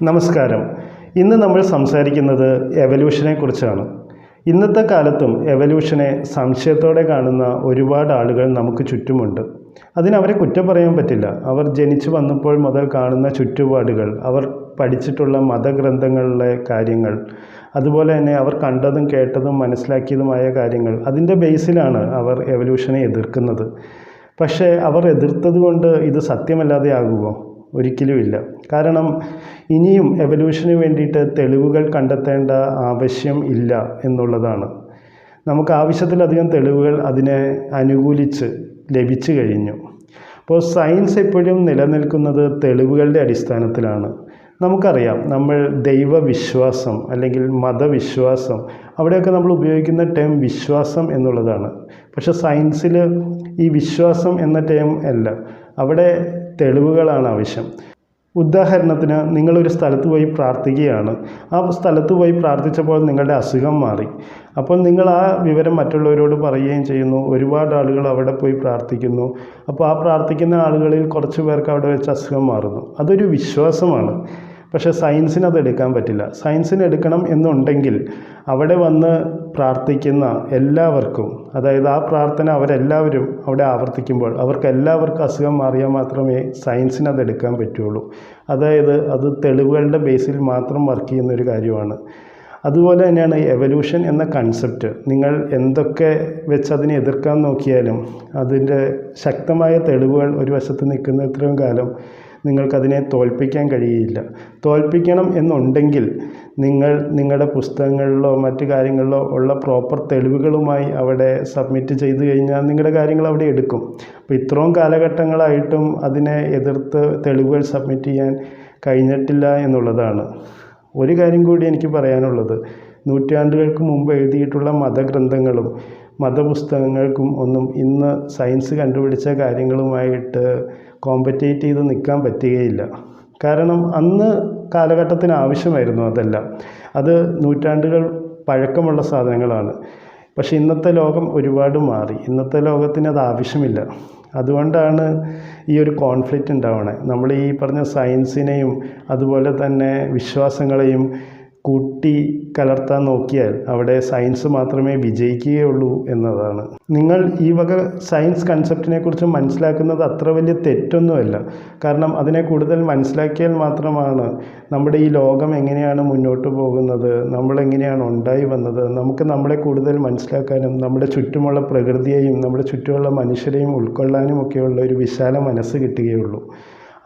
നമസ്കാരം. ഇന്ന് നമ്മൾ സംസാരിക്കുന്നത് എവല്യൂഷനെ കുറിച്ചാണ്. ഇന്നത്തെ കാലത്തും എവല്യൂഷനെ സംശയത്തോടെ കാണുന്ന ഒരുപാട് ആളുകൾ നമുക്ക് ചുറ്റുമുണ്ട്. അതിനവരെ കുറ്റം പറയാൻ പറ്റില്ല. അവർ ജനിച്ചു വന്നപ്പോൾ മുതൽ കാണുന്ന ചുറ്റുപാടുകൾ, അവർ പഠിച്ചിട്ടുള്ള മതഗ്രന്ഥങ്ങളിലെ കാര്യങ്ങൾ, അതുപോലെ തന്നെ അവർ കണ്ടതും കേട്ടതും മനസ്സിലാക്കിയതുമായ കാര്യങ്ങൾ, അതിൻ്റെ ബേസിലാണ് അവർ എവല്യൂഷനെ എതിർക്കുന്നത്. പക്ഷേ അവർ എതിർത്തത് കൊണ്ട് ഇത് സത്യമല്ലാതെ ആകുമോ? ഒരിക്കലുമില്ല. കാരണം ഇനിയും എവല്യൂഷന് വേണ്ടിയിട്ട് തെളിവുകൾ കണ്ടെത്തേണ്ട ആവശ്യം ഇല്ല എന്നുള്ളതാണ്. നമുക്ക് ആവശ്യത്തിലധികം തെളിവുകൾ അതിനെ അനുകൂലിച്ച് ലഭിച്ചു കഴിഞ്ഞു. അപ്പോൾ സയൻസ് എപ്പോഴും നിലനിൽക്കുന്നത് തെളിവുകളുടെ അടിസ്ഥാനത്തിലാണ്. നമുക്കറിയാം, നമ്മൾ ദൈവവിശ്വാസം അല്ലെങ്കിൽ മതവിശ്വാസം, അവിടെയൊക്കെ നമ്മൾ ഉപയോഗിക്കുന്ന ടേം വിശ്വാസം എന്നുള്ളതാണ്. പക്ഷേ സയൻസിൽ ഈ വിശ്വാസം എന്ന ടേം അല്ല, അവിടെ തെളിവുകളാണ് ആവശ്യം. ഉദാഹരണത്തിന്, നിങ്ങളൊരു സ്ഥലത്ത് പോയി പ്രാർത്ഥിക്കുകയാണ്. ആ സ്ഥലത്ത് പോയി പ്രാർത്ഥിച്ചപ്പോൾ നിങ്ങളുടെ അസുഖം മാറി. അപ്പോൾ നിങ്ങൾ ആ വിവരം മറ്റുള്ളവരോട് പറയുകയും ചെയ്യുന്നു. ഒരുപാട് ആളുകൾ അവിടെ പോയി പ്രാർത്ഥിക്കുന്നു. അപ്പോൾ ആ പ്രാർത്ഥിക്കുന്ന ആളുകളിൽ കുറച്ച് പേർക്ക് അവിടെ വെച്ച് അസുഖം മാറുന്നു. അതൊരു വിശ്വാസമാണ്. പക്ഷേ സയൻസിന് അത് എടുക്കാൻ പറ്റില്ല. സയൻസിന് എടുക്കണം എന്നുണ്ടെങ്കിൽ അവിടെ വന്ന് പ്രാർത്ഥിക്കുന്ന എല്ലാവർക്കും, അതായത് ആ പ്രാർത്ഥന അവരെല്ലാവരും അവിടെ ആവർത്തിക്കുമ്പോൾ അവർക്ക് എല്ലാവർക്കും അസുഖം മാറിയാൽ മാത്രമേ സയൻസിന് അത് എടുക്കാൻ പറ്റുള്ളൂ. അതായത് അത് തെളിവുകളുടെ ബേസിൽ മാത്രം വർക്ക് ചെയ്യുന്നൊരു കാര്യമാണ്. അതുപോലെ തന്നെയാണ് എവല്യൂഷൻ എന്ന കൺസെപ്റ്റ്. നിങ്ങൾ എന്തൊക്കെ വെച്ച് അതിനെ എതിർക്കാൻ നോക്കിയാലും അതിൻ്റെ ശക്തമായ തെളിവുകൾ ഒരു വശത്ത് നിൽക്കുന്നത്രയും കാലം നിങ്ങൾക്കതിനെ തോൽപ്പിക്കാൻ കഴിയില്ല. തോൽപ്പിക്കണം എന്നുണ്ടെങ്കിൽ നിങ്ങൾ നിങ്ങളുടെ പുസ്തകങ്ങളിലോ മറ്റു കാര്യങ്ങളിലോ ഉള്ള പ്രോപ്പർ തെളിവുകളുമായി അവിടെ സബ്മിറ്റ് ചെയ്ത് കഴിഞ്ഞാൽ നിങ്ങളുടെ കാര്യങ്ങൾ അവിടെ എടുക്കും. അപ്പോൾ ഇത്രയും കാലഘട്ടങ്ങളായിട്ടും അതിനെ എതിർത്ത് തെളിവുകൾ സബ്മിറ്റ് ചെയ്യാൻ കഴിഞ്ഞിട്ടില്ല എന്നുള്ളതാണ്. ഒരു കാര്യം കൂടി എനിക്ക് പറയാനുള്ളത്, നൂറ്റാണ്ടുകൾക്ക് മുമ്പ് എഴുതിയിട്ടുള്ള മതഗ്രന്ഥങ്ങളും മതപുസ്തകങ്ങൾക്കും ഒന്നും ഇന്ന് സയൻസ് കണ്ടുപിടിച്ച കാര്യങ്ങളുമായിട്ട് കോമ്പറ്റേറ്റ് ചെയ്ത് നിൽക്കാൻ പറ്റുകയില്ല. കാരണം അന്ന് കാലഘട്ടത്തിന് ആവശ്യമായിരുന്നു അതെല്ലാം. അത് നൂറ്റാണ്ടുകൾ പഴക്കമുള്ള സാധനങ്ങളാണ്. പക്ഷേ ഇന്നത്തെ ലോകം ഒരുപാട് മാറി. ഇന്നത്തെ ലോകത്തിന് അത് ആവശ്യമില്ല. അതുകൊണ്ടാണ് ഈ ഒരു കോൺഫ്ലിക്റ്റ് ഉണ്ടാവണേ. നമ്മൾ ഈ പറഞ്ഞ സയൻസിനെയും അതുപോലെ തന്നെ വിശ്വാസങ്ങളെയും കൂട്ടി കലർത്താൻ നോക്കിയാൽ അവിടെ സയൻസ് മാത്രമേ വിജയിക്കുകയുള്ളൂ എന്നതാണ്. നിങ്ങൾ ഈ വക സയൻസ് കൺസെപ്റ്റിനെ കുറിച്ച് മനസ്സിലാക്കുന്നത് അത്ര വലിയ തെറ്റൊന്നുമല്ല. കാരണം അതിനെ കൂടുതൽ മനസ്സിലാക്കിയാൽ മാത്രമാണ് നമ്മുടെ ഈ ലോകം എങ്ങനെയാണ് മുന്നോട്ട് പോകുന്നത്, നമ്മളെങ്ങനെയാണ് ഉണ്ടായി വന്നത്, നമുക്ക് നമ്മളെ കൂടുതൽ മനസ്സിലാക്കാനും നമ്മുടെ ചുറ്റുമുള്ള പ്രകൃതിയെയും നമ്മുടെ ചുറ്റുമുള്ള മനുഷ്യരെയും ഉൾക്കൊള്ളാനും ഒക്കെയുള്ള ഒരു വിശാല മനസ്സ് കിട്ടുകയുള്ളൂ.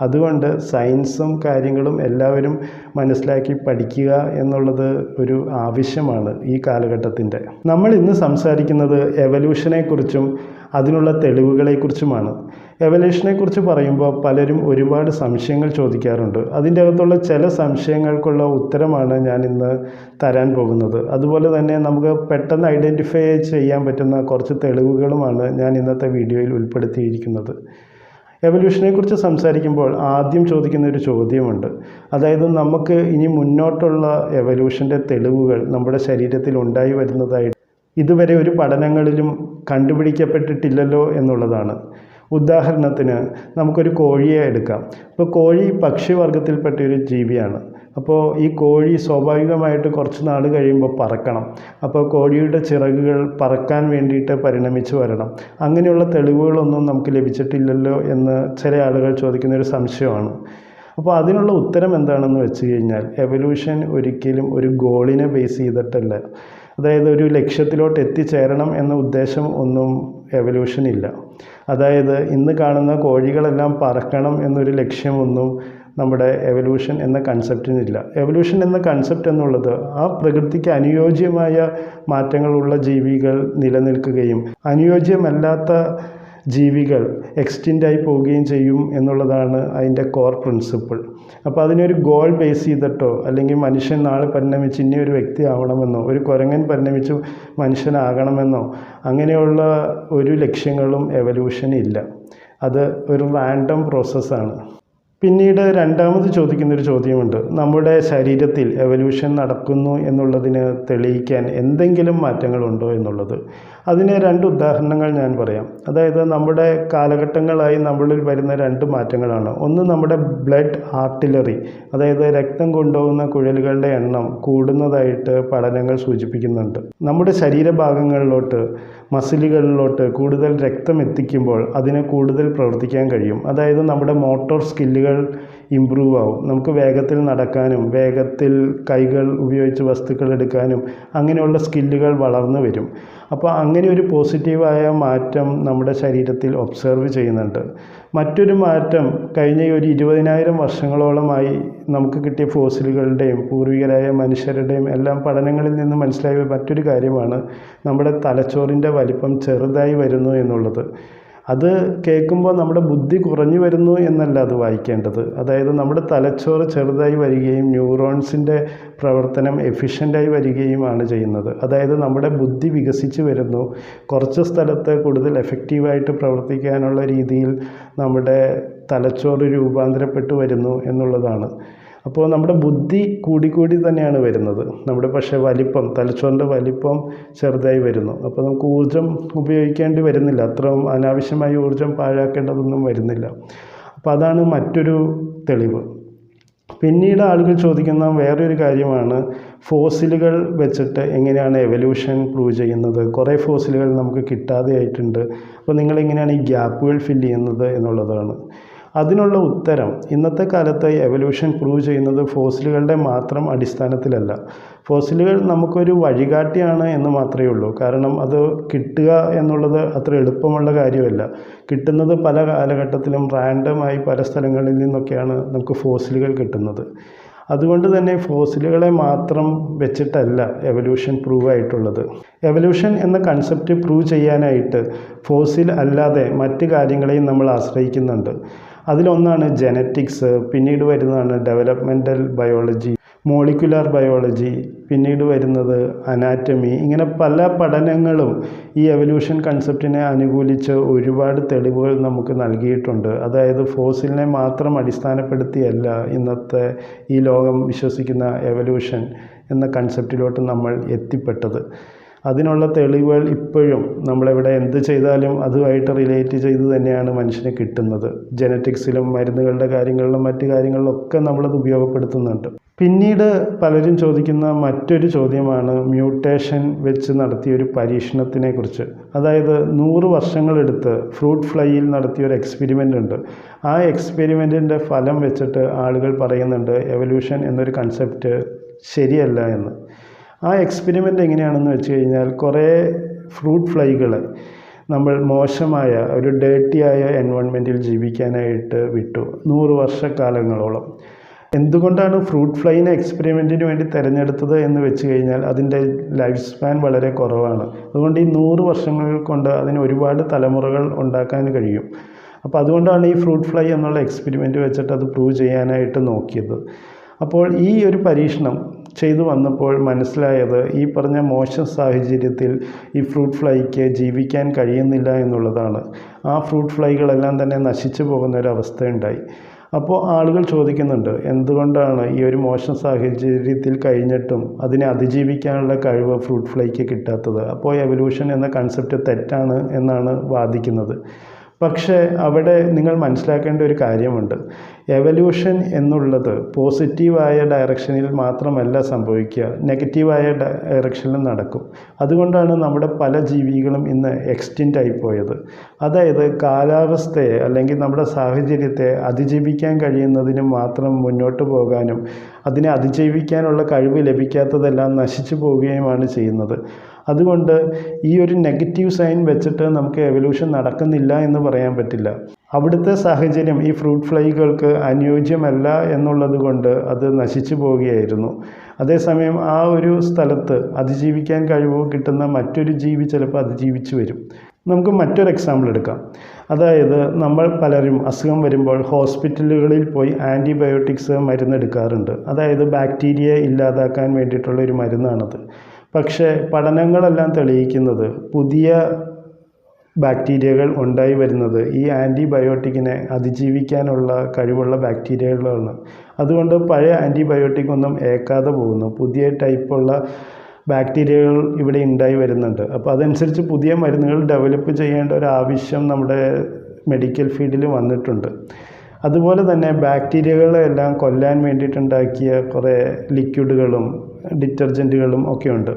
അതുകൊണ്ട് സയൻസും കാര്യങ്ങളും എല്ലാവരും മനസ്സിലാക്കി പഠിക്കുക എന്നുള്ളത് ഒരു ആവശ്യമാണ് ഈ കാലഘട്ടത്തിൻ്റെ. നമ്മൾ ഇന്ന് സംസാരിക്കുന്നത് എവല്യൂഷനെക്കുറിച്ചും അതിനുള്ള തെളിവുകളെക്കുറിച്ചുമാണ്. എവല്യൂഷനെക്കുറിച്ച് പറയുമ്പോൾ പലരും ഒരുപാട് സംശയങ്ങൾ ചോദിക്കാറുണ്ട്. അതിൻ്റെ അകത്തുള്ള ചില സംശയങ്ങൾക്കുള്ള ഉത്തരമാണ് ഞാൻ ഇന്ന് തരാൻ പോകുന്നത്. അതുപോലെ തന്നെ നമുക്ക് പെട്ടെന്ന് ഐഡൻറ്റിഫൈ ചെയ്യാൻ പറ്റുന്ന കുറച്ച് തെളിവുകളുമാണ് ഞാൻ ഇന്നത്തെ വീഡിയോയിൽ ഉൾപ്പെടുത്തിയിരിക്കുന്നത്. എവല്യൂഷനെക്കുറിച്ച് സംസാരിക്കുമ്പോൾ ആദ്യം ചോദിക്കുന്ന ഒരു ചോദ്യമുണ്ട്. അതായത് നമുക്ക് ഇനി മുന്നോട്ടുള്ള എവല്യൂഷൻ്റെ തെളിവുകൾ നമ്മുടെ ശരീരത്തിൽ ഉണ്ടായി വരുന്നതായി ഇതുവരെ ഒരു പഠനങ്ങളിലും കണ്ടുപിടിക്കപ്പെട്ടിട്ടില്ലല്ലോ എന്നുള്ളതാണ്. ഉദാഹരണത്തിന് നമുക്കൊരു കോഴിയെ എടുക്കാം. അപ്പോൾ കോഴി പക്ഷിവർഗത്തിൽപ്പെട്ട ഒരു ജീവിയാണ്. അപ്പോൾ ഈ കോഴി സ്വാഭാവികമായിട്ട് കുറച്ച് നാൾ കഴിയുമ്പോൾ പറക്കണം. അപ്പോൾ കോഴിയുടെ ചിറകുകൾ പറക്കാൻ വേണ്ടിയിട്ട് പരിണമിച്ച് വരണം. അങ്ങനെയുള്ള തെളിവുകളൊന്നും നമുക്ക് ലഭിച്ചിട്ടില്ലല്ലോ എന്ന് ചില ആളുകൾ ചോദിക്കുന്നൊരു സംശയമാണ്. അപ്പോൾ അതിനുള്ള ഉത്തരം എന്താണെന്ന് വെച്ച് കഴിഞ്ഞാൽ, എവല്യൂഷൻ ഒരിക്കലും ഒരു ഗോളിനെ ബേസ് ചെയ്തിട്ടല്ല. അതായത് ഒരു ലക്ഷ്യത്തിലോട്ട് എത്തിച്ചേരണം എന്ന ഉദ്ദേശം ഒന്നും എവല്യൂഷനില്ല. അതായത് ഇന്ന് കാണുന്ന കോഴികളെല്ലാം പറക്കണം എന്നൊരു ലക്ഷ്യമൊന്നും നമ്മുടെ എവല്യൂഷൻ എന്ന കൺസെപ്റ്റിനില്ല. എവല്യൂഷൻ എന്ന കൺസെപ്റ്റ് എന്നുള്ളത് ആ പ്രകൃതിക്ക് അനുയോജ്യമായ മാറ്റങ്ങളുള്ള ജീവികൾ നിലനിൽക്കുകയും അനുയോജ്യമല്ലാത്ത ജീവികൾ എക്സ്റ്റിൻ്റായി പോവുകയും ചെയ്യും എന്നുള്ളതാണ് അതിൻ്റെ കോർ പ്രിൻസിപ്പിൾ. അപ്പോൾ അതിനൊരു ഗോൾ ബേസ് ചെയ്തിട്ടോ അല്ലെങ്കിൽ മനുഷ്യൻ നാളെ പരിണമിച്ച് ഇനി ഒരു വ്യക്തി ആവണമെന്നോ, ഒരു കുരങ്ങൻ പരിണമിച്ച് മനുഷ്യനാകണമെന്നോ അങ്ങനെയുള്ള ഒരു ലക്ഷ്യങ്ങളും എവല്യൂഷനില്ല. അത് ഒരു റാൻഡം പ്രോസസ്സാണ്. പിന്നീട് രണ്ടാമത് ചോദിക്കുന്നൊരു ചോദ്യമുണ്ട്. നമ്മുടെ ശരീരത്തിൽ എവല്യൂഷൻ നടക്കുന്നു എന്നുള്ളതിന് തെളിയിക്കാൻ എന്തെങ്കിലും മാറ്റങ്ങളുണ്ടോ എന്നുള്ളത്. അതിന് രണ്ട് ഉദാഹരണങ്ങൾ ഞാൻ പറയാം. അതായത് നമ്മുടെ കാലഘട്ടങ്ങളായി നമ്മളിൽ വരുന്ന രണ്ട് മാറ്റങ്ങളാണ്. ഒന്ന് നമ്മുടെ ബ്ലഡ് ആർട്ടിലറി, അതായത് രക്തം കൊണ്ടുപോകുന്ന കുഴലുകളുടെ എണ്ണം കൂടുന്നതായിട്ട് പഠനങ്ങൾ സൂചിപ്പിക്കുന്നുണ്ട്. നമ്മുടെ ശരീരഭാഗങ്ങളിലോട്ട് മസിലുകളിലോട്ട് കൂടുതൽ രക്തം എത്തിക്കുമ്പോൾ അതിന് കൂടുതൽ പ്രവർത്തിക്കാൻ കഴിയും. അതായത് നമ്മുടെ മോട്ടോർ സ്കില്ലുകൾ ഇമ്പ്രൂവ് ആവും. നമുക്ക് വേഗത്തിൽ നടക്കാനും വേഗത്തിൽ കൈകൾ ഉപയോഗിച്ച് വസ്തുക്കൾ എടുക്കാനും അങ്ങനെയുള്ള സ്കില്ലുകൾ വളർന്നു വരും. അപ്പോൾ അങ്ങനെ ഒരു പോസിറ്റീവായ മാറ്റം നമ്മുടെ ശരീരത്തിൽ ഒബ്സർവ് ചെയ്യുന്നുണ്ട്. മറ്റൊരു മാറ്റം കഴിഞ്ഞ ഒരു 20,000 വർഷങ്ങളോളമായി നമുക്ക് കിട്ടിയ ഫോസിലുകളുടെയും പൂർവികരായ മനുഷ്യരുടെയും എല്ലാം പഠനങ്ങളിൽ നിന്ന് മനസ്സിലായ മറ്റൊരു കാര്യമാണ് നമ്മുടെ തലച്ചോറിൻ്റെ വലിപ്പം ചെറുതായി വരുന്നു എന്നുള്ളത്. അത് കേൾക്കുമ്പോൾ നമ്മുടെ ബുദ്ധി കുറഞ്ഞു വരുന്നു എന്നല്ല അത് വായിക്കേണ്ടത്. അതായത് നമ്മുടെ തലച്ചോറ് ചെറുതായി വരികയും ന്യൂറോൺസിൻ്റെ പ്രവർത്തനം എഫിഷ്യൻ്റായി വരികയുമാണ് ചെയ്യുന്നത്. അതായത് നമ്മുടെ ബുദ്ധി വികസിച്ച് വരുന്നു, കുറച്ച് സ്ഥലത്ത് കൂടുതൽ എഫക്റ്റീവായിട്ട് പ്രവർത്തിക്കാനുള്ള രീതിയിൽ നമ്മുടെ തലച്ചോറ് രൂപാന്തരപ്പെട്ടു വരുന്നു എന്നുള്ളതാണ്. അപ്പോൾ നമ്മുടെ ബുദ്ധി കൂടിക്കൂടി തന്നെയാണ് വരുന്നത്. നമ്മുടെ പക്ഷേ വലിപ്പം, തലച്ചോറിൻ്റെ വലിപ്പം ചെറുതായി വരുന്നു. അപ്പോൾ നമുക്ക് ഊർജ്ജം ഉപയോഗിക്കേണ്ടി വരുന്നില്ല, അത്ര അനാവശ്യമായി ഊർജ്ജം പാഴാക്കേണ്ടതൊന്നും വരുന്നില്ല. അപ്പോൾ അതാണ് മറ്റൊരു തെളിവ്. പിന്നീട് ആളുകൾ ചോദിക്കുന്ന വേറൊരു കാര്യമാണ് ഫോസിലുകൾ വെച്ചിട്ട് എങ്ങനെയാണ് എവല്യൂഷൻ പ്രൂവ് ചെയ്യുന്നത്. കുറേ ഫോസിലുകൾ നമുക്ക് കിട്ടാതെ ആയിട്ടുണ്ട്, അപ്പോൾ നിങ്ങളെങ്ങനെയാണ് ഈ ഗ്യാപ്പുകൾ ഫില്ല് ചെയ്യുന്നത് എന്നുള്ളതാണ്. അതിനുള്ള ഉത്തരം ഇന്നത്തെ കാലത്ത് എവല്യൂഷൻ പ്രൂവ് ചെയ്യുന്നത് ഫോസിലുകളുടെ മാത്രം അടിസ്ഥാനത്തിലല്ല. ഫോസിലുകൾ നമുക്കൊരു വഴികാട്ടിയാണ് എന്ന് മാത്രമേ ഉള്ളൂ. കാരണം അത് കിട്ടുക എന്നുള്ളത് അത്ര എളുപ്പമുള്ള കാര്യമല്ല. കിട്ടുന്നത് പല കാലഘട്ടത്തിലും റാൻഡമായി പല സ്ഥലങ്ങളിൽ നിന്നൊക്കെയാണ് നമുക്ക് ഫോസിലുകൾ കിട്ടുന്നത്. അതുകൊണ്ട് തന്നെ ഫോസിലുകളെ മാത്രം വെച്ചിട്ടല്ല എവല്യൂഷൻ പ്രൂവ് ആയിട്ടുള്ളത്. എവല്യൂഷൻ എന്ന കൺസെപ്റ്റ് പ്രൂവ് ചെയ്യാനായിട്ട് ഫോസിൽ അല്ലാതെ മറ്റ് കാര്യങ്ങളെയും നമ്മൾ ആശ്രയിക്കുന്നുണ്ട്. അതിലൊന്നാണ് ജെനറ്റിക്സ്, പിന്നീട് വരുന്നതാണ് ഡെവലപ്മെൻ്റൽ ബയോളജി, മോളിക്കുലാർ ബയോളജി, പിന്നീട് വരുന്നത് അനാറ്റമി. ഇങ്ങനെ പല പഠനങ്ങളും ഈ എവല്യൂഷൻ കൺസെപ്റ്റിനെ അനുകൂലിച്ച് ഒരുപാട് തെളിവുകൾ നമുക്ക് നൽകിയിട്ടുണ്ട്. അതായത് ഫോസിലിനെ മാത്രം അടിസ്ഥാനപ്പെടുത്തിയല്ല ഇന്നത്തെ ഈ ലോകം വിശ്വസിക്കുന്ന എവല്യൂഷൻ എന്ന കൺസെപ്റ്റിലോട്ട് നമ്മൾ എത്തിപ്പെട്ടത്. അതിനുള്ള തെളിവുകൾ ഇപ്പോഴും നമ്മളെവിടെ എന്ത് ചെയ്താലും അതുമായിട്ട് റിലേറ്റ് ചെയ്ത് തന്നെയാണ് മനുഷ്യന് കിട്ടുന്നത്. ജെനറ്റിക്സിലും മരുന്നുകളുടെ കാര്യങ്ങളിലും മറ്റു കാര്യങ്ങളിലൊക്കെ നമ്മളത് ഉപയോഗപ്പെടുത്തുന്നുണ്ട്. പിന്നീട് പലരും ചോദിക്കുന്ന മറ്റൊരു ചോദ്യമാണ് മ്യൂട്ടേഷൻ വെച്ച് നടത്തിയൊരു പരീക്ഷണത്തിനെ കുറിച്ച്. അതായത് 100 വർഷങ്ങളെടുത്ത് ഫ്രൂട്ട് ഫ്ലൈയിൽ നടത്തിയൊരു എക്സ്പെരിമെൻ്റ് ഉണ്ട്. ആ എക്സ്പെരിമെൻറ്റിൻ്റെ ഫലം വെച്ചിട്ട് ആളുകൾ പറയുന്നുണ്ട് എവല്യൂഷൻ എന്നൊരു കൺസെപ്റ്റ് ശരിയല്ല എന്ന്. ആ എക്സ്പെരിമെൻ്റ് എങ്ങനെയാണെന്ന് വെച്ച് കഴിഞ്ഞാൽ കുറേ ഫ്രൂട്ട് ഫ്ലൈകളെ നമ്മൾ മോശമായ ഒരു ഡേർട്ടിയായ എൻവയോൺമെൻറ്റിൽ ജീവിക്കാനായിട്ട് വിട്ടു 100 വർഷക്കാലങ്ങളോളം. എന്തുകൊണ്ടാണ് ഫ്രൂട്ട് ഫ്ലൈനെ എക്സ്പെരിമെൻറ്റിന് വേണ്ടി തിരഞ്ഞെടുത്തത് എന്ന് വെച്ച് കഴിഞ്ഞാൽ അതിൻ്റെ ലൈഫ് സ്പാൻ വളരെ കുറവാണ്. അതുകൊണ്ട് ഈ 100 വർഷങ്ങൾ കൊണ്ട് അതിന് ഒരുപാട് തലമുറകൾ ഉണ്ടാക്കാൻ കഴിയും. അപ്പോൾ അതുകൊണ്ടാണ് ഈ ഫ്രൂട്ട് ഫ്ലൈ എന്നുള്ള എക്സ്പെരിമെൻറ്റ് വെച്ചിട്ട് അത് പ്രൂവ് ചെയ്യാനായിട്ട് നോക്കിയത്. അപ്പോൾ ഈ ഒരു പരീക്ഷണം ചെയ്തു വന്നപ്പോൾ മനസ്സിലായത് ഈ പറഞ്ഞ മോശം സാഹചര്യത്തിൽ ഈ ഫ്രൂട്ട് ഫ്ലൈക്ക് ജീവിക്കാൻ കഴിയുന്നില്ല എന്നുള്ളതാണ്. ആ ഫ്രൂട്ട് ഫ്ലൈകളെല്ലാം തന്നെ നശിച്ചു പോകുന്നൊരവസ്ഥയുണ്ടായി. അപ്പോൾ ആളുകൾ ചോദിക്കുന്നുണ്ട് എന്തുകൊണ്ടാണ് ഈ ഒരു മോശം സാഹചര്യത്തിൽ കഴിഞ്ഞിട്ടും അതിനെ അതിജീവിക്കാനുള്ള കഴിവ് ഫ്രൂട്ട് ഫ്ലൈക്ക് കിട്ടാത്തത്. അപ്പോൾ എവല്യൂഷൻ എന്ന കൺസെപ്റ്റ് തെറ്റാണ് എന്നാണ് വാദിക്കുന്നത്. പക്ഷേ അവിടെ നിങ്ങൾ മനസ്സിലാക്കേണ്ട ഒരു കാര്യമുണ്ട്. എവല്യൂഷൻ എന്നുള്ളത് പോസിറ്റീവായ ഡയറക്ഷനിൽ മാത്രമല്ല സംഭവിക്കുക, നെഗറ്റീവായ ഡയറക്ഷനിലും നടക്കും. അതുകൊണ്ടാണ് നമ്മുടെ പല ജീവികളും ഇന്ന് എക്സ്റ്റിൻ്റ് ആയിപ്പോയത്. അതായത് കാലാവസ്ഥയെ അല്ലെങ്കിൽ നമ്മുടെ സാഹചര്യത്തെ അതിജീവിക്കാൻ കഴിയുന്നതിന് മാത്രം മുന്നോട്ട് പോകാനും അതിനെ അതിജീവിക്കാനുള്ള കഴിവ് ലഭിക്കാത്തതെല്ലാം നശിച്ചു പോവുകയുമാണ് ചെയ്യുന്നത്. അതുകൊണ്ട് ഈ ഒരു നെഗറ്റീവ് സൈൻ വെച്ചിട്ട് നമുക്ക് എവല്യൂഷൻ നടക്കുന്നില്ല എന്ന് പറയാൻ പറ്റില്ല. അവിടുത്തെ സാഹചര്യം ഈ ഫ്രൂട്ട് ഫ്ലൈകൾക്ക് അനുയോജ്യമല്ല എന്നുള്ളത് കൊണ്ട് അത് നശിച്ചു പോവുകയായിരുന്നു. അതേസമയം ആ ഒരു സ്ഥലത്ത് അതിജീവിക്കാൻ കഴിവ് കിട്ടുന്ന മറ്റൊരു ജീവി ചിലപ്പോൾ അതിജീവിച്ചു വരും. നമുക്ക് മറ്റൊരു എക്സാമ്പിൾ എടുക്കാം. അതായത് നമ്മൾ പലരും അസുഖം വരുമ്പോൾ ഹോസ്പിറ്റലുകളിൽ പോയി ആൻറ്റിബയോട്ടിക്സ് മരുന്നെടുക്കാറുണ്ട്. അതായത് ബാക്ടീരിയയെ ഇല്ലാതാക്കാൻ വേണ്ടിയിട്ടുള്ള ഒരു മരുന്നാണത്. പക്ഷേ പഠനങ്ങളെല്ലാം തെളിയിക്കുന്നത് പുതിയ ബാക്ടീരിയകൾ ഉണ്ടായി വരുന്നത് ഈ ആൻറ്റിബയോട്ടിക്കിനെ അതിജീവിക്കാനുള്ള കഴിവുള്ള ബാക്ടീരിയകളാണ്. അതുകൊണ്ട് പഴയ ആൻറ്റിബയോട്ടിക് ഒന്നും ഏൽക്കാതെ പോകുന്നു. പുതിയ ടൈപ്പുള്ള ബാക്ടീരിയകൾ ഇവിടെ ഉണ്ടായി വരുന്നുണ്ട്. അപ്പോൾ അതനുസരിച്ച് പുതിയ മരുന്നുകൾ ഡെവലപ്പ് ചെയ്യേണ്ട ഒരു ആവശ്യം നമ്മുടെ മെഡിക്കൽ ഫീൽഡിൽ വന്നിട്ടുണ്ട്. അതുപോലെ തന്നെ ബാക്ടീരിയകളെല്ലാം കൊല്ലാൻ വേണ്ടിയിട്ടുണ്ടാക്കിയ കുറേ ലിക്വിഡുകളും ഡിറ്റർജൻറ്റുകളും ഒക്കെ ഉണ്ട്.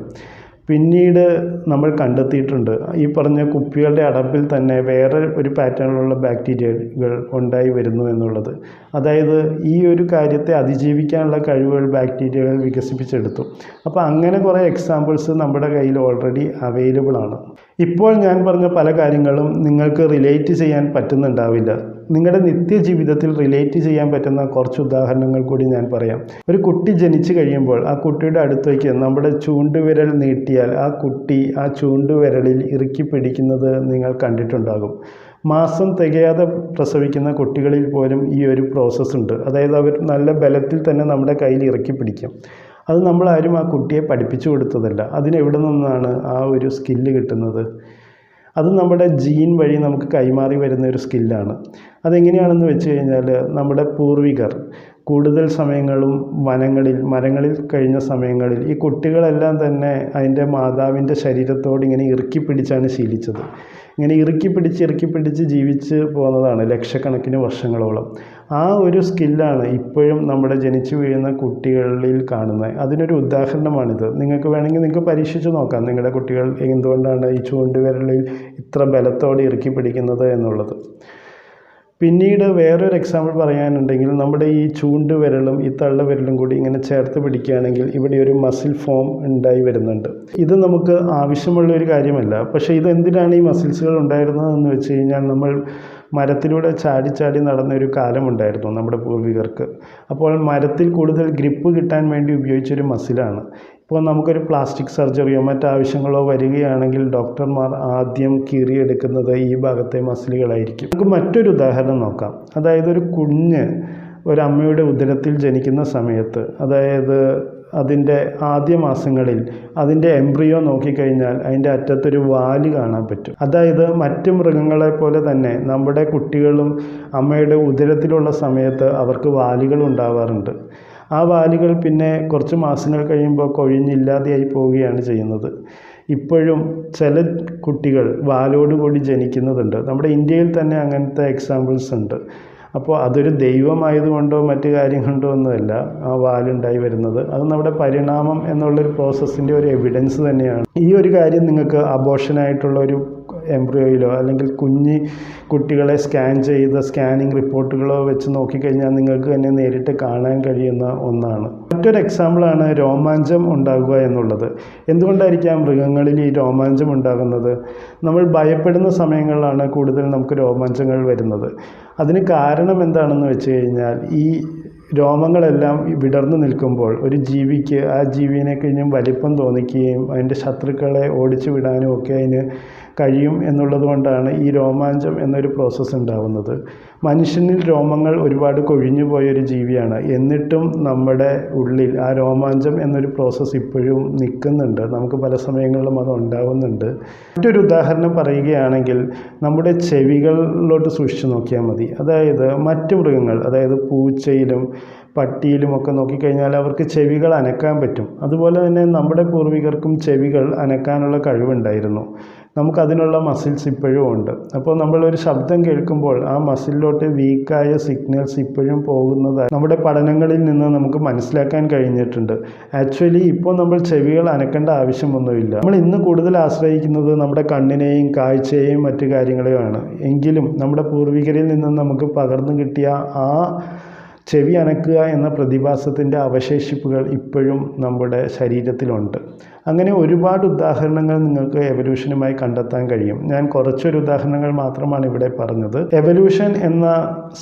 പിന്നീട് നമ്മൾ കണ്ടെത്തിയിട്ടുണ്ട് ഈ പറഞ്ഞ കുപ്പികളുടെ അടപ്പിൽ തന്നെ വേറെ ഒരു പാറ്റേണിലുള്ള ബാക്ടീരിയകൾ ഉണ്ടായി വരുന്നു എന്നുള്ളത്. അതായത് ഈ ഒരു കാര്യത്തെ അതിജീവിക്കാനുള്ള കഴിവുകൾ ബാക്ടീരിയകൾ വികസിപ്പിച്ചെടുത്തു. അപ്പോൾ അങ്ങനെ കുറേ എക്സാമ്പിൾസ് നമ്മുടെ കയ്യിൽ ഓൾറെഡി അവൈലബിൾ ആണ്. ഇപ്പോൾ ഞാൻ പറഞ്ഞ പല കാര്യങ്ങളും നിങ്ങൾക്ക് റിലേറ്റ് ചെയ്യാൻ പറ്റുന്നുണ്ടാവില്ല. നിങ്ങളുടെ നിത്യജീവിതത്തിൽ റിലേറ്റ് ചെയ്യാൻ പറ്റുന്ന കുറച്ച് ഉദാഹരണങ്ങൾ കൂടി ഞാൻ പറയാം. ഒരു കുട്ടി ജനിച്ചു കഴിയുമ്പോൾ ആ കുട്ടിയുടെ അടുത്തേക്ക് നമ്മുടെ ചൂണ്ടുവിരൽ നീട്ടിയാൽ ആ കുട്ടി ആ ചൂണ്ടുവിരലിൽ ഇറുക്കി പിടിക്കുന്നത് നിങ്ങൾ കണ്ടിട്ടുണ്ടാകും. മാസം തികയാതെ പ്രസവിക്കുന്ന കുട്ടികളിൽ പോലും ഈ ഒരു പ്രോസസ്സ് ഉണ്ട്. അതായത് അവർ നല്ല ബലത്തിൽ തന്നെ നമ്മുടെ കയ്യിൽ ഇറുക്കി പിടിക്കും. അത് നമ്മളാരും ആ കുട്ടിയെ പഠിപ്പിച്ചു കൊടുത്തതല്ല. അതിനെവിടെ നിന്നാണ് ആ ഒരു സ്കില്ല് കിട്ടുന്നത്? അത് നമ്മുടെ ജീൻ വഴി നമുക്ക് കൈമാറി വരുന്ന ഒരു സ്കില്ലാണ്. അതെങ്ങനെയാണെന്ന് വെച്ച് കഴിഞ്ഞാൽ നമ്മുടെ പൂർവികർ കൂടുതൽ സമയങ്ങളും മരങ്ങളിൽ കഴിഞ്ഞ സമയങ്ങളിൽ ഈ കുട്ടികളെല്ലാം തന്നെ അതിൻ്റെ മാതാവിൻ്റെ ശരീരത്തോട് ഇങ്ങനെ ഇറുക്കി പിടിച്ചാണ് ശീലിച്ചത്. ഇങ്ങനെ ഇറുക്കി പിടിച്ച് ജീവിച്ച് പോകുന്നതാണ് ലക്ഷക്കണക്കിന് വർഷങ്ങളോളം. ആ ഒരു സ്കില്ലാണ് ഇപ്പോഴും നമ്മുടെ ജനിച്ചു വീഴുന്ന കുട്ടികളിൽ കാണുന്നത്. അതിനൊരു ഉദാഹരണമാണിത്. നിങ്ങൾക്ക് വേണമെങ്കിൽ നിങ്ങൾക്ക് പരീക്ഷിച്ച് നോക്കാം നിങ്ങളുടെ കുട്ടികൾ എന്തുകൊണ്ടാണ് ഈ ചൂണ്ടുവിരലിൽ ഇത്ര ബലത്തോടെ ഇറുക്കി പിടിക്കുന്നത് എന്നുള്ളത്. പിന്നീട് വേറൊരു എക്സാമ്പിൾ പറയാനുണ്ടെങ്കിൽ നമ്മുടെ ഈ ചൂണ്ടുവിരലും ഈ തള്ളവിരലും കൂടി ഇങ്ങനെ ചേർത്ത് പിടിക്കുകയാണെങ്കിൽ ഇവിടെ ഒരു മസിൽ ഫോം ഉണ്ടായി വരുന്നുണ്ട്. ഇത് നമുക്ക് ആവശ്യമുള്ള ഒരു കാര്യമല്ല. പക്ഷേ ഇതെന്തിനാണ് ഈ മസിൽസുകൾ ഉണ്ടായിരുന്നതെന്ന് വെച്ച് കഴിഞ്ഞാൽ നമ്മൾ മരത്തിലൂടെ ചാടി നടന്നൊരു കാലമുണ്ടായിരുന്നു നമ്മുടെ പൂർവികർക്ക്. അപ്പോൾ മരത്തിൽ കൂടുതൽ ഗ്രിപ്പ് കിട്ടാൻ വേണ്ടി ഉപയോഗിച്ചൊരു മസിലാണ്. ഇപ്പോൾ നമുക്കൊരു പ്ലാസ്റ്റിക് സർജറിയോ മറ്റാവശ്യങ്ങളോ വരികയാണെങ്കിൽ ഡോക്ടർമാർ ആദ്യം കീറിയെടുക്കുന്നത് ഈ ഭാഗത്തെ മസിലുകളായിരിക്കും. നമുക്ക് മറ്റൊരു ഉദാഹരണം നോക്കാം. അതായത് ഒരു കുഞ്ഞ് ഒരമ്മയുടെ ഉദരത്തിൽ ജനിക്കുന്ന സമയത്ത്, അതായത് അതിൻ്റെ ആദ്യ മാസങ്ങളിൽ അതിൻ്റെ എംബ്രിയോ നോക്കിക്കഴിഞ്ഞാൽ അതിൻ്റെ അറ്റത്തൊരു വാല് കാണാൻ പറ്റും. അതായത് മറ്റ് മൃഗങ്ങളെ പോലെ തന്നെ നമ്മുടെ കുട്ടികളും അമ്മയുടെ ഉദരത്തിലുള്ള സമയത്ത് അവർക്ക് വാലുകൾ ഉണ്ടാവാറുണ്ട്. ആ വാലുകൾ പിന്നെ കുറച്ച് മാസങ്ങൾ കഴിയുമ്പോൾ കൊഴിഞ്ഞില്ലാതെയായി പോവുകയാണ് ചെയ്യുന്നത്. ഇപ്പോഴും ചില കുട്ടികൾ വാലോടുകൂടി ജനിക്കുന്നതുണ്ട്. നമ്മുടെ ഇന്ത്യയിൽ തന്നെ അങ്ങനത്തെ എക്സാമ്പിൾസ് ഉണ്ട്. അപ്പോൾ അതൊരു ദൈവമായതുകൊണ്ടോ മറ്റു കാര്യം കൊണ്ടോ ഒന്നുമല്ല ആ വാലുണ്ടായി വരുന്നത്. അത് നമ്മുടെ പരിണാമം എന്നുള്ളൊരു പ്രോസസ്സിൻ്റെ ഒരു എവിഡൻസ് തന്നെയാണ്. ഈ ഒരു കാര്യം നിങ്ങൾക്ക് അബോർഷനായിട്ടുള്ള ഒരു എംബ്രിയോയിലോ അല്ലെങ്കിൽ കുട്ടികളെ സ്കാൻ ചെയ്ത സ്കാനിങ് റിപ്പോർട്ടുകളോ വെച്ച് നോക്കിക്കഴിഞ്ഞാൽ നിങ്ങൾക്ക് തന്നെ നേരിട്ട് കാണാൻ കഴിയുന്ന ഒന്നാണ്. മറ്റൊരു എക്സാമ്പിളാണ് രോമാഞ്ചം ഉണ്ടാകുക എന്നുള്ളത്. എന്തുകൊണ്ടായിരിക്കാം മൃഗങ്ങളിൽ ഈ രോമാഞ്ചം ഉണ്ടാകുന്നത്? നമ്മൾ ഭയപ്പെടുന്ന സമയങ്ങളിലാണ് കൂടുതൽ നമുക്ക് രോമാഞ്ചങ്ങൾ വരുന്നത്. അതിന് കാരണം എന്താണെന്ന് വെച്ച് കഴിഞ്ഞാൽ ഈ രോമങ്ങളെല്ലാം വിടർന്നു നിൽക്കുമ്പോൾ ഒരു ജീവിക്ക് ആ ജീവിനെ കഴിഞ്ഞും വലിപ്പം തോന്നിക്കുകയും അതിൻ്റെ ശത്രുക്കളെ ഓടിച്ചു വിടാനും ഒക്കെ അതിന് കഴിയും എന്നുള്ളത് കൊണ്ടാണ് ഈ രോമാഞ്ചം എന്നൊരു പ്രോസസ്സ് ഉണ്ടാകുന്നത്. മനുഷ്യനിൽ രോമങ്ങൾ ഒരുപാട് കൊഴിഞ്ഞു പോയൊരു ജീവിയാണ്. എന്നിട്ടും നമ്മുടെ ഉള്ളിൽ ആ രോമാഞ്ചം എന്നൊരു പ്രോസസ്സ് ഇപ്പോഴും നിൽക്കുന്നുണ്ട്. നമുക്ക് പല സമയങ്ങളിലും അത് ഉണ്ടാവുന്നുണ്ട്. മറ്റൊരു ഉദാഹരണം പറയുകയാണെങ്കിൽ നമ്മുടെ ചെവികളിലോട്ട് സൂക്ഷിച്ചു നോക്കിയാൽ മതി. അതായത് മറ്റു മൃഗങ്ങൾ, അതായത് പൂച്ചയിലും പട്ടിയിലുമൊക്കെ നോക്കിക്കഴിഞ്ഞാൽ അവർക്ക് ചെവികൾ അനക്കാൻ പറ്റും. അതുപോലെ തന്നെ നമ്മുടെ പൂർവികർക്കും ചെവികൾ അനക്കാനുള്ള കഴിവുണ്ടായിരുന്നു. നമുക്കതിനുള്ള മസിൽസ് ഇപ്പോഴും ഉണ്ട്. അപ്പോൾ നമ്മളൊരു ശബ്ദം കേൾക്കുമ്പോൾ ആ മസിലിലോട്ട് വീക്കായ സിഗ്നൽസ് ഇപ്പോഴും പോകുന്നതായി നമ്മുടെ പഠനങ്ങളിൽ നിന്ന് നമുക്ക് മനസ്സിലാക്കാൻ കഴിഞ്ഞിട്ടുണ്ട്. ആക്ച്വലി ഇപ്പോൾ നമ്മൾ ചെവികൾ അനക്കേണ്ട ആവശ്യമൊന്നുമില്ല. നമ്മൾ ഇന്ന് കൂടുതൽ ആശ്രയിക്കുന്നത് നമ്മുടെ കണ്ണിനെയും കാഴ്ചയെയും മറ്റു കാര്യങ്ങളെയുമാണ്. എങ്കിലും നമ്മുടെ പൂർവികരിൽ നിന്ന് നമുക്ക് പകർന്നു കിട്ടിയ ആ ചെവി അനക്കുക എന്ന പ്രതിഭാസത്തിൻ്റെ അവശേഷിപ്പുകൾ ഇപ്പോഴും നമ്മുടെ ശരീരത്തിലുണ്ട്. അങ്ങനെ ഒരുപാട് ഉദാഹരണങ്ങൾ നിങ്ങൾക്ക് എവല്യൂഷനുമായി കണ്ടെത്താൻ കഴിയും. ഞാൻ കുറച്ചൊരു ഉദാഹരണങ്ങൾ മാത്രമാണ് ഇവിടെ പറഞ്ഞത്. എവല്യൂഷൻ എന്ന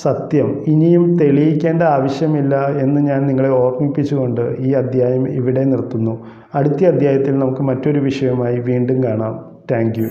സത്യം ഇനിയും തെളിയിക്കേണ്ട ആവശ്യമില്ല എന്ന് ഞാൻ നിങ്ങളെ ഓർമ്മിപ്പിച്ചുകൊണ്ട് ഈ അധ്യായം ഇവിടെ നിർത്തുന്നു. അടുത്ത അധ്യായത്തിൽ നമുക്ക് മറ്റൊരു വിഷയവുമായി വീണ്ടും കാണാം. Thank you.